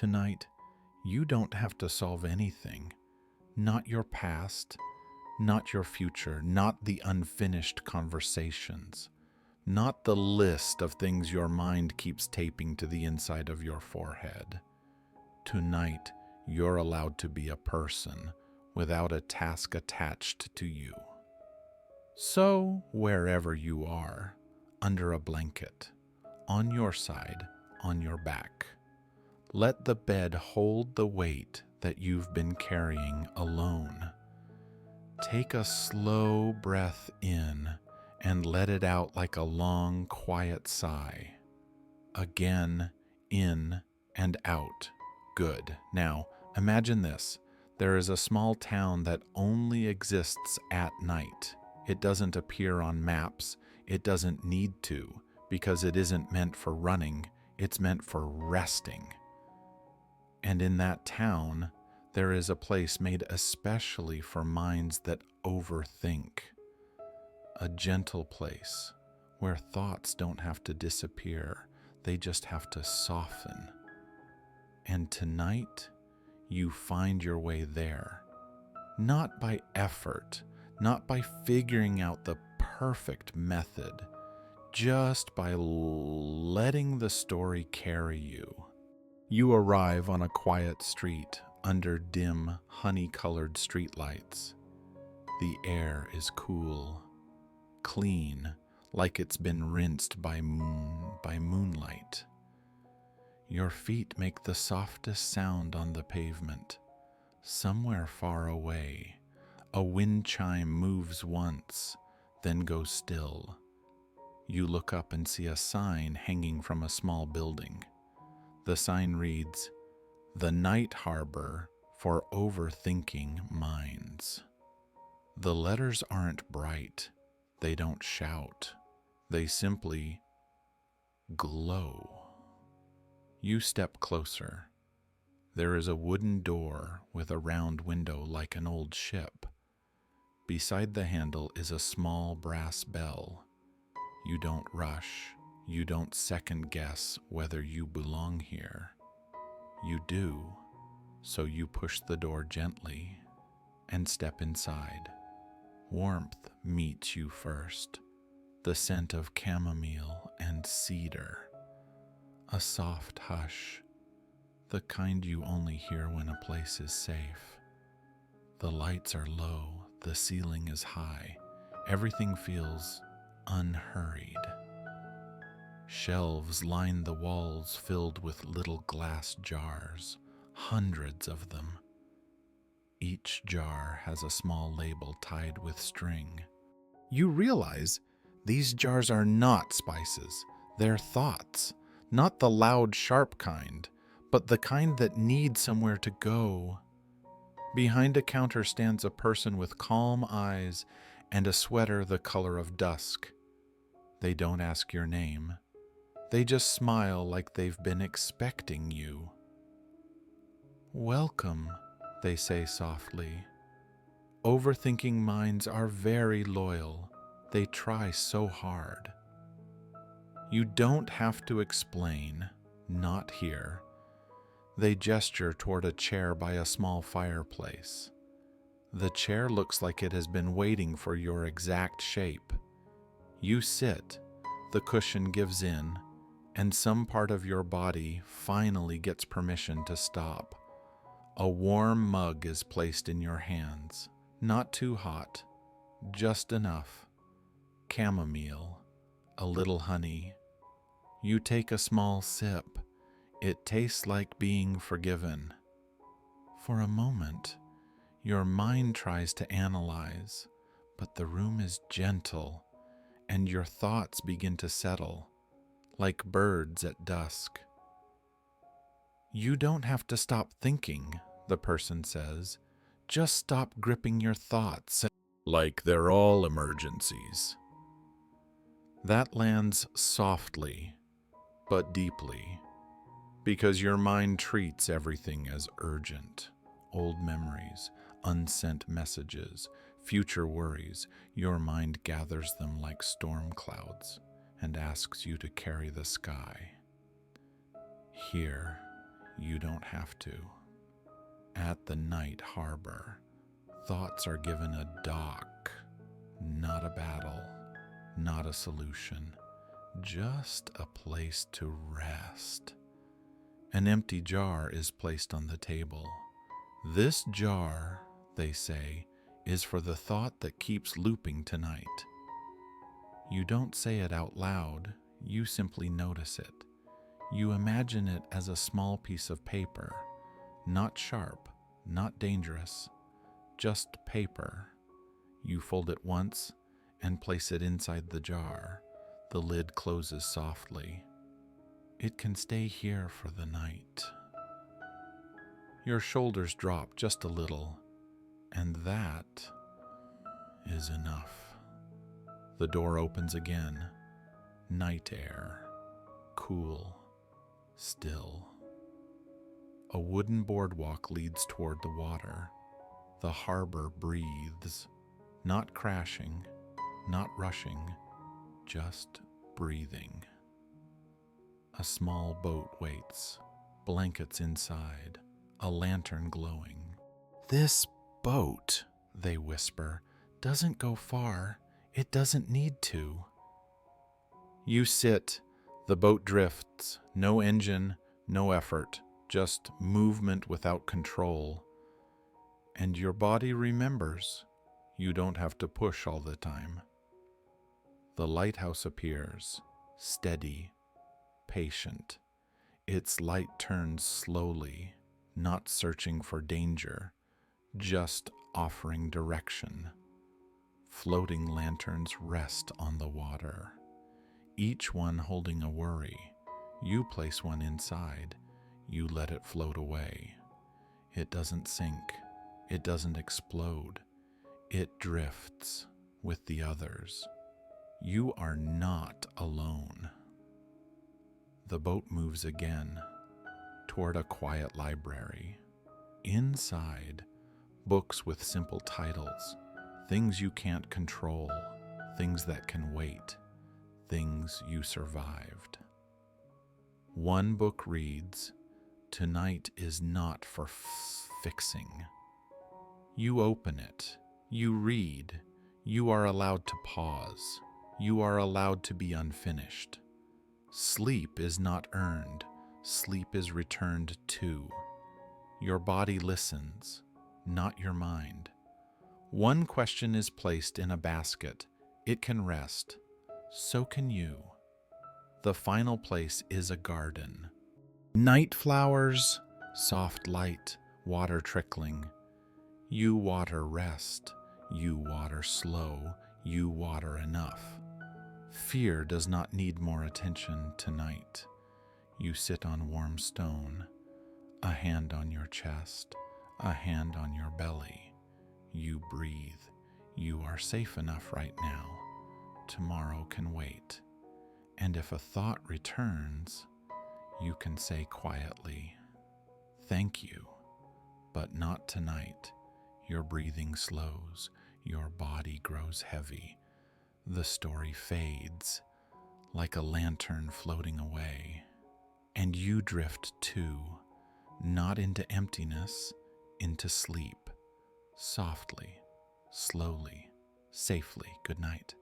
Tonight, you don't have to solve anything. Not your past, not your future, not the unfinished conversations, not the list of things your mind keeps taping to the inside of your forehead. Tonight, you're allowed to be a person without a task attached to you. So, wherever you are, under a blanket, on your side, on your back, let the bed hold the weight that you've been carrying alone. Take a slow breath in and let it out like a long, quiet sigh. Again, in and out. Good. Now, imagine this. There is a small town that only exists at night. It doesn't appear on maps. It doesn't need to, because it isn't meant for running. It's meant for resting. And in that town, there is a place made especially for minds that overthink. A gentle place where thoughts don't have to disappear. They just have to soften. And tonight, you find your way there. Not by effort, not by figuring out the perfect method, just by letting the story carry you. You arrive on a quiet street under dim, honey-colored streetlights. The air is cool, clean, like it's been rinsed by moonlight. Your feet make the softest sound on the pavement. Somewhere far away, a wind chime moves once, then goes still. You look up and see a sign hanging from a small building. The sign reads, "The Night Harbor for Overthinking Minds." The letters aren't bright. They don't shout. They simply glow. You step closer. There is a wooden door with a round window like an old ship. Beside the handle is a small brass bell. You don't rush. You don't second guess whether you belong here. You do, so you push the door gently and step inside. Warmth meets you first, the scent of chamomile and cedar. A soft hush, the kind you only hear when a place is safe. The lights are low, the ceiling is high. Everything feels unhurried. Shelves line the walls filled with little glass jars, hundreds of them. Each jar has a small label tied with string. You realize these jars are not spices, they're thoughts. Not the loud, sharp kind, but the kind that need somewhere to go. Behind a counter stands a person with calm eyes and a sweater the color of dusk. They don't ask your name. They just smile like they've been expecting you. "Welcome," they say softly. Overthinking minds are very loyal. They try so hard. You don't have to explain, not here. They gesture toward a chair by a small fireplace. The chair looks like it has been waiting for your exact shape. You sit, the cushion gives in, and some part of your body finally gets permission to stop. A warm mug is placed in your hands, not too hot, just enough. Chamomile, a little honey. You take a small sip. It tastes like being forgiven. For a moment, your mind tries to analyze, but the room is gentle, and your thoughts begin to settle, like birds at dusk. "You don't have to stop thinking," the person says. "Just stop gripping your thoughts like they're all emergencies." That lands softly, but deeply, because your mind treats everything as urgent. Old memories, unsent messages, future worries, your mind gathers them like storm clouds and asks you to carry the sky. Here, You don't have to. At the night harbor, thoughts are given a dock, not a battle, not a solution, just a place to rest. An empty jar is placed on the table. This jar, they say, is for the thought that keeps looping tonight. You don't say it out loud, you simply notice it. You imagine it as a small piece of paper, not sharp, not dangerous, just paper. You fold it once and place it inside the jar. The lid closes softly. It can stay here for the night. Your shoulders drop just a little, and that is enough. The door opens again. Night air, cool, still. A wooden boardwalk leads toward the water. The harbor breathes, not crashing, not rushing, just breathing. A small boat waits, blankets inside, a lantern glowing. "This boat," they whisper, "doesn't go far. It doesn't need to." You sit, the boat drifts, no engine, no effort, just movement without control. And your body remembers. You don't have to push all the time. The lighthouse appears, steady, patient. Its light turns slowly, not searching for danger, just offering direction. Floating lanterns rest on the water, each one holding a worry. You place one inside. You let it float away. It doesn't sink. It doesn't explode. It drifts with the others. You are not alone. The boat moves again toward a quiet library. Inside, books with simple titles, things you can't control, things that can wait, things you survived. One book reads, "Tonight is not for fixing." You open it, you read, you are allowed to pause, you are allowed to be unfinished. Sleep is not earned, sleep is returned to. Your body listens, not your mind. One question is placed in a basket. It can rest. So can you. The final place is a garden. Night flowers, soft light, water trickling. You water rest. You water slow. You water enough. Fear does not need more attention tonight. You sit on warm stone, a hand on your chest, a hand on your belly. You breathe. You are safe enough right now. Tomorrow can wait. And if a thought returns, you can say quietly, "Thank you, but not tonight." Your breathing slows. Your body grows heavy. The story fades, like a lantern floating away. And you drift too, not into emptiness, into sleep. Softly, slowly, safely. Good night.